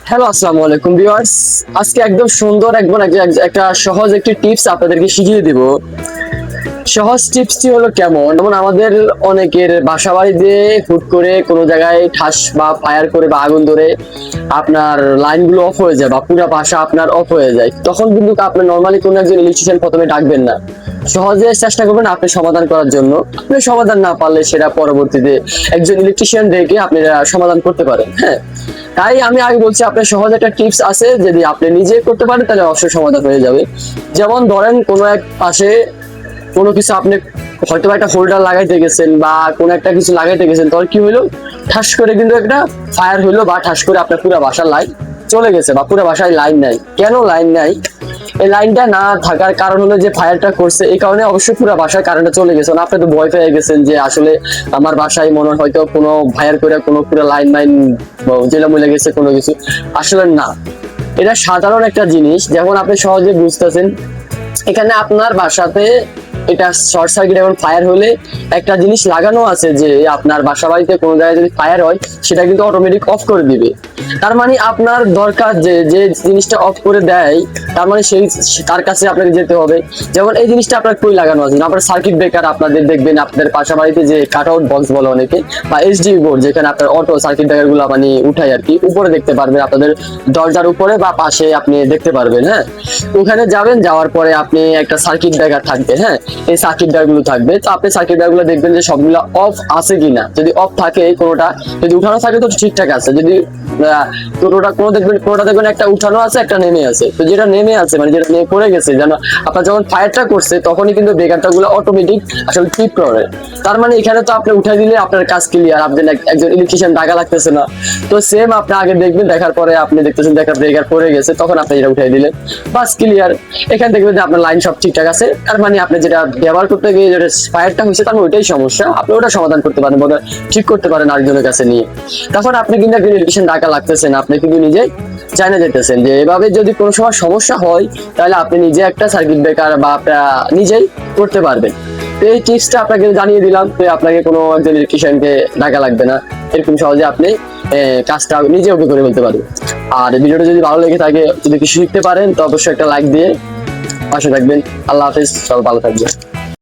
Hello, আসসালামু আলাইকুম viewers. আজকে একদম সুন্দর একটা সহজ একটি টিপস আপনাদেরকে শিখিয়ে দিব। সহজ টিপসটি হলো কেমন, যেমন আমাদের অনেকের বাসা বাড়িতে হুট করে কোনো জায়গায় ঠাস বা ফায়ার করে বা আগুন ধরে আপনার লাইনগুলো অফ হয়ে যায় বা পুরো বাসা আপনার অফ হয়ে যায়। তখন কিন্তু আপনি নর্মালি কোনো একজন ইলেকট্রিশিয়ান প্রথমে ডাকবেন না, সহজে চেষ্টা করবেন আপনি সমাধান করার জন্য। আপনি সমাধান না পারলে সেটা পরবর্তীতে একজন ইলেকট্রিশিয়ান ডেকে আপনি সমাধান করতে পারেন। হ্যাঁ, তাই আমি আগে বলছি আপনার সহজ একটা টিপস আছে, যদি আপনি নিজে করতে পারেন তাহলে অবশ্যই সমাধান হয়ে যাবে। যেমন ধরেন কোনো এক পাশে কোনো কিছু আপনি হয়তো একটা হোল্ডার লাগাইতে গেছেন বা কোনো একটা কিছু লাগাইতে গেছেন, তখন কি হইলো, ঠাস করে কিন্তু একটা ফায়ার হইলো বা ঠাস করে আপনার পুরো বাসার লাইন চলে গেছে বা পুরো বাসায় লাইন নাই। কেন লাইন নাই? এই লাইনটা না থাকার কারণ হলো যে ফায়ারটা করছে, এই কারণে অবশ্যই পুরো বাসায় কারেন্টটা চলে গেছে। আপনি তো ভয় পেয়ে গেছেন যে আসলে আমার বাসায় মনে হয় হয়তো কোনো ফায়ার করে কোনো পুরো লাইন মাইন জেলা মলে গেছে কোনো কিছু। আসলে না, এটা সাধারণ একটা জিনিস, যেমন আপনি সহজে বুঝতেছেন। এখানে আপনার বাসাতে এটা শর্ট সার্কিট এবং ফায়ার হলে একটা জিনিস লাগানো আছে যে আপনার বাসা বাড়িতে কোনো জায়গায় যদি ফায়ার হয় সেটা কিন্তু অটোমেটিক অফ করে দিবে। তার মানে আপনার দরকার যে যে জিনিসটা অফ করে দেয়, তার মানে সেই তার কাছে আপনাকে যেতে হবে। যেমন এই জিনিসটা আপনার কই লাগানো আছে, আপনার সার্কিট ব্রেকার আপনাদের দেখবেন আপনাদের বাসা বাড়িতে যে কাট আউট বক্স বলে অনেকে, বা এইচডিবি বোর্ড যেখানে আপনার অটো সার্কিট ব্রেকার গুলো মানে উঠাই আর কি, উপরে দেখতে পারবেন আপনাদের দরজার উপরে বা পাশে আপনি দেখতে পারবেন। হ্যাঁ, ওখানে যাবেন, যাওয়ার পরে আপনি একটা সার্কিট ব্রেকার থাকবে। হ্যাঁ, এই সার্কিট ব্রেকার গুলো থাকবে, তো আপনি সার্কিট ব্রেকার গুলো দেখবেন যে সবগুলো অফ আছে কিনা। যদি অফ থাকে কোনোটা, যদি উঠানো থাকে তো ঠিকঠাক আছে। যদি কোনোটা দেখবেন একটা উঠানো আছে একটা নেমে আছে, তো যেটা নেমে আছে মানে যেটা নেমে পড়ে গেছে, যেন আপনার যখন ফায়ারটা করছে তখনই কিন্তু ব্রেকারটা গুলো অটোমেটিক আসলে টিপ করে। তার মানে এখানে তো আপনি উঠাই দিলে আপনার কাজ ক্লিয়ার, আপনার একজন ইলেকট্রিশিয়ান টাকা লাগতেছে না। তো সেম আপনি আগে দেখবেন, দেখার পরে আপনি দেখতেছেন দেখা ব্রেকার পড়ে গেছে, তখন আপনি এটা উঠাই দিলেন, বাস ক্লিয়ার। এখানে দেখবেন যে আপনার লাইন সব ঠিকঠাক আছে। তার মানে আপনি যেটা ব্যবহার করতে গিয়ে যেটা ফায়ারটা হয়েছে তার মানে ওইটাই সমস্যা, আপনি ওটা সমাধান করতে পারেন, বোধহয় ঠিক করতে পারেন আরেকজনের কাছে নিয়ে। তখন আপনি কিন্তু একজন ইলেকট্রিশিয়ান টাকা লাগতেছে না, আপনি কিন্তু নিজেই জানা যেতেছেন যে এভাবে যদি কোনো সময় সমস্যা হয় তাহলে আপনি নিজে একটা সার্কিট ব্রেকার বা নিজেই করতে পারবেন। তো এই টিপসটা আপনাকে জানিয়ে দিলাম, তো আপনাকে কোনো একজন ইলেকট্রিশিয়ানকে টাকা লাগবে না, এরকম সহজে আপনি কাজটা নিজে ওকে করে বলতে পারবেন। আর ভিডিওটা যদি ভালো লেগে থাকে, যদি কিছু শিখতে পারেন, তো অবশ্যই একটা লাইক দিয়ে পাশে থাকবেন। আল্লাহ হাফেজ, সবাই ভালো থাকবেন।